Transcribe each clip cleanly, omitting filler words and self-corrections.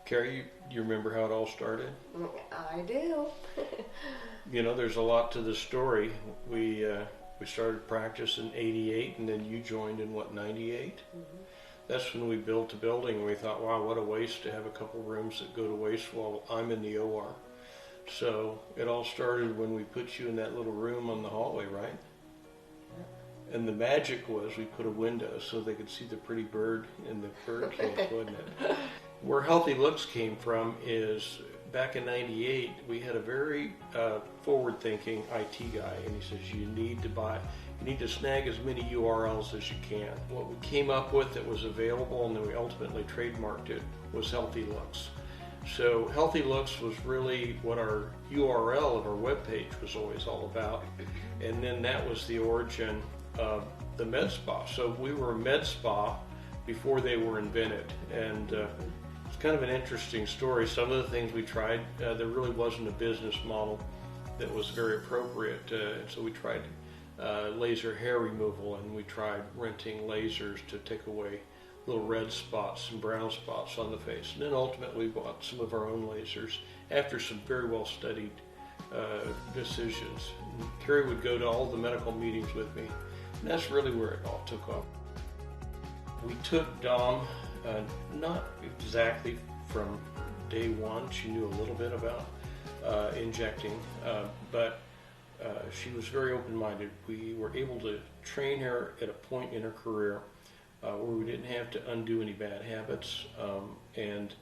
Carrie, you remember how it all started? I do. You know, there's a lot to the story. We started practice in '88, and then you joined in what, '98? Mm-hmm. That's when we built the building, and we thought, wow, what a waste to have a couple rooms that go to waste while I'm in the OR. So it all started when we put you in that little room on the hallway, right? Yep. And the magic was we put a window so they could see the pretty bird in the bird cage, wasn't it? Where Healthylooks came from is back in '98, we had a very forward-thinking IT guy, and he says you need to snag as many URLs as you can. What we came up with that was available, and then we ultimately trademarked it, was Healthylooks. So Healthylooks was really what our URL of our webpage was always all about, and then that was the origin of the med spa. So we were a med spa before they were invented, and it's kind of an interesting story. Some of the things we tried, there really wasn't a business model that was very appropriate, so we tried laser hair removal, and we tried renting lasers to take away little red spots and brown spots on the face. And then ultimately we bought some of our own lasers after some very well studied decisions. And Carrie would go to all the medical meetings with me, and that's really where it all took off. We took Dom, not exactly from day one. She knew a little bit about injecting, but she was very open-minded. We were able to train her at a point in her career where we didn't have to undo any bad habits, and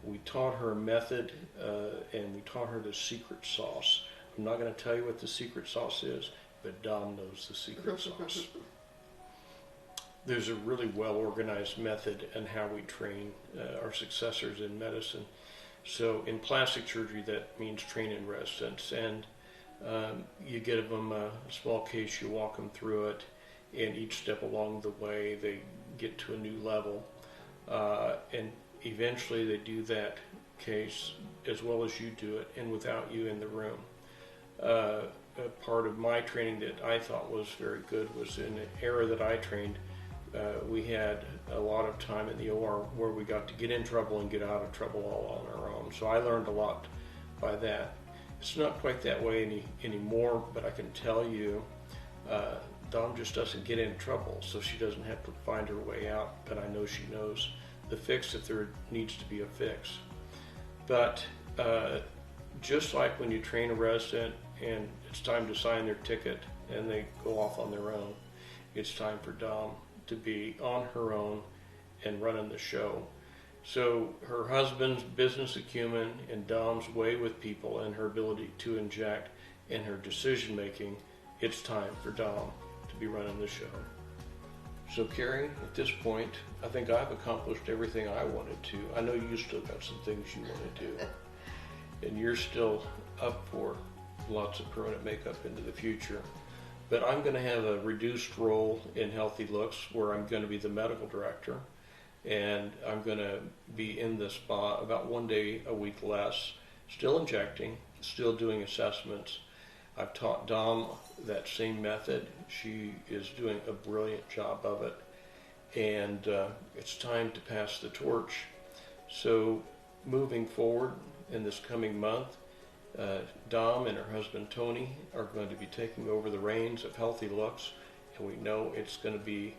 we taught her a method, and we taught her the secret sauce. I'm not going to tell you what the secret sauce is, but Dom knows the secret sauce. There's a really well-organized method in how we train our successors in medicine. So in plastic surgery, that means train in residence, and you give them a small case, you walk them through it, and each step along the way they get to a new level, and eventually they do that case as well as you do it and without you in the room. A part of my training that I thought was very good was in the era that I trained, we had a lot of time in the OR where we got to get in trouble and get out of trouble all on our own. So I learned a lot by that. It's not quite that way anymore, but I can tell you Dom just doesn't get in trouble, so she doesn't have to find her way out, but I know she knows the fix if there needs to be a fix. But just like when you train a resident and it's time to sign their ticket and they go off on their own, it's time for Dom to be on her own and running the show. So her husband's business acumen and Dom's way with people and her ability to inject and her decision making, it's time for Dom to be running the show. So Carrie, at this point, I think I've accomplished everything I wanted to. I know you still got some things you want to do, and you're still up for lots of permanent makeup into the future. But I'm going to have a reduced role in Healthylooks where I'm going to be the medical director, and I'm going to be in the spa about 1 day a week less, still injecting, still doing assessments. I've taught Dom that same method. She is doing a brilliant job of it, and it's time to pass the torch. So moving forward in this coming month, Dom and her husband Tony are going to be taking over the reins of Healthylooks, and we know it's going to be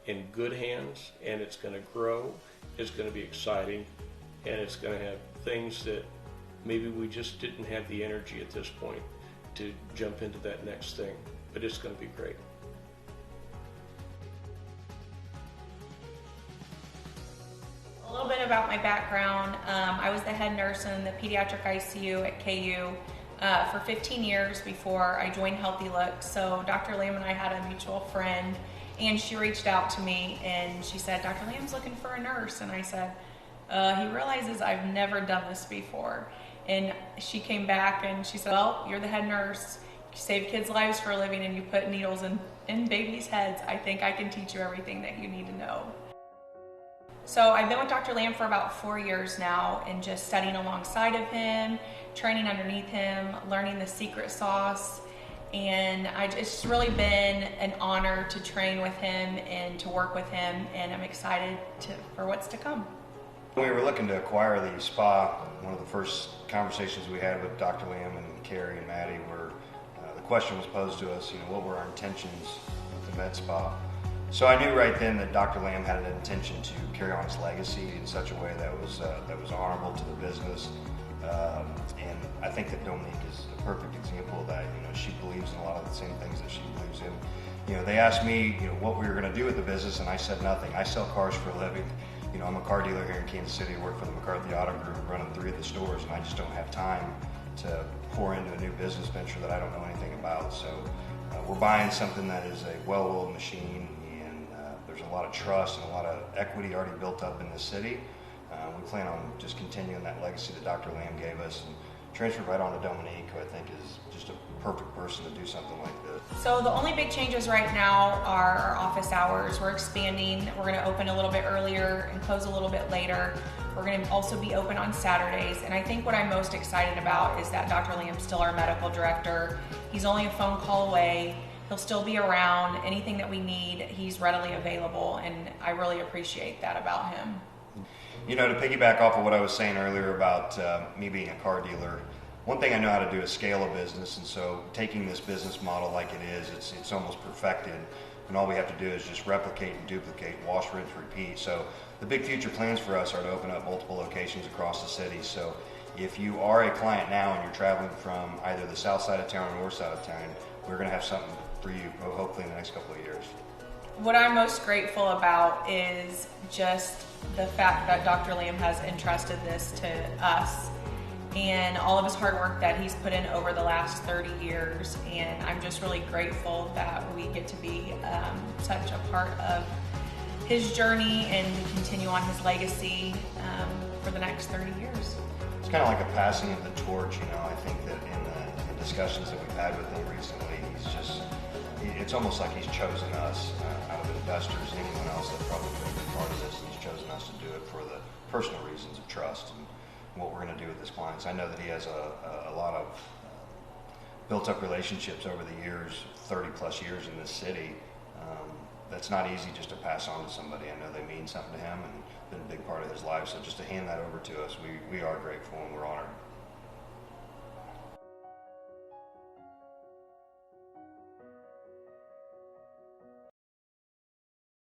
in good hands, and it's going to grow, it's going to be exciting, and it's going to have things that maybe we just didn't have the energy at this point to jump into that next thing, but it's going to be great. A little bit about my background. I was the head nurse in the pediatric ICU at KU for 15 years before I joined Healthylooks. So Dr. Lamb and I had a mutual friend, and she reached out to me and she said, Dr. Lamb's looking for a nurse. And I said, he realizes I've never done this before. And she came back and she said, well, you're the head nurse, you save kids' lives for a living, and you put needles in babies' heads. I think I can teach you everything that you need to know. So I've been with Dr. Lamb for about 4 years now, and just studying alongside of him, training underneath him, learning the secret sauce. And it's really been an honor to train with him and to work with him, and I'm excited for what's to come. When we were looking to acquire the spa, one of the first conversations we had with Dr. Lamb and Carrie and Maddie were, the question was posed to us, what were our intentions with the med spa? So I knew right then that Dr. Lamb had an intention to carry on his legacy in such a way that was honorable to the business. And I think that Dominique is a perfect example of that. She believes in a lot of the same things that she believes in. They asked me, what we were going to do with the business, and I said nothing. I sell cars for a living. I'm a car dealer here in Kansas City. I work for the McCarthy Auto Group, running 3 of the stores, and I just don't have time to pour into a new business venture that I don't know anything about. So we're buying something that is a well-oiled machine, and there's a lot of trust and a lot of equity already built up in the city. We plan on just continuing that legacy that Dr. Lamb gave us and transfer right on to Dominique, who I think is just a perfect person to do something like this. So the only big changes right now are our office hours. We're expanding. We're going to open a little bit earlier and close a little bit later. We're going to also be open on Saturdays. And I think what I'm most excited about is that Dr. Lamb's still our medical director. He's only a phone call away. He'll still be around. Anything that we need, he's readily available. And I really appreciate that about him. To piggyback off of what I was saying earlier about me being a car dealer, one thing I know how to do is scale a business, and so taking this business model like it is, it's almost perfected, and all we have to do is just replicate and duplicate, wash, rinse, repeat. So the big future plans for us are to open up multiple locations across the city. So if you are a client now and you're traveling from either the south side of town or north side of town, we're going to have something for you hopefully in the next couple of years. What I'm most grateful about is just the fact that Dr. Lamb has entrusted this to us and all of his hard work that he's put in over the last 30 years. And I'm just really grateful that we get to be such a part of his journey and continue on his legacy for the next 30 years. It's kind of like a passing of the torch, I think that in the discussions that we've had with him recently, it's almost like he's chosen us out of investors, anyone else that probably could have been part of this. He's chosen us to do it for the personal reasons of trust and what we're going to do with his clients. I know that he has a lot of built up relationships over the years, 30 plus years in this city. That's not easy just to pass on to somebody. I know they mean something to him and been a big part of his life. So just to hand that over to us, we are grateful and we're honored.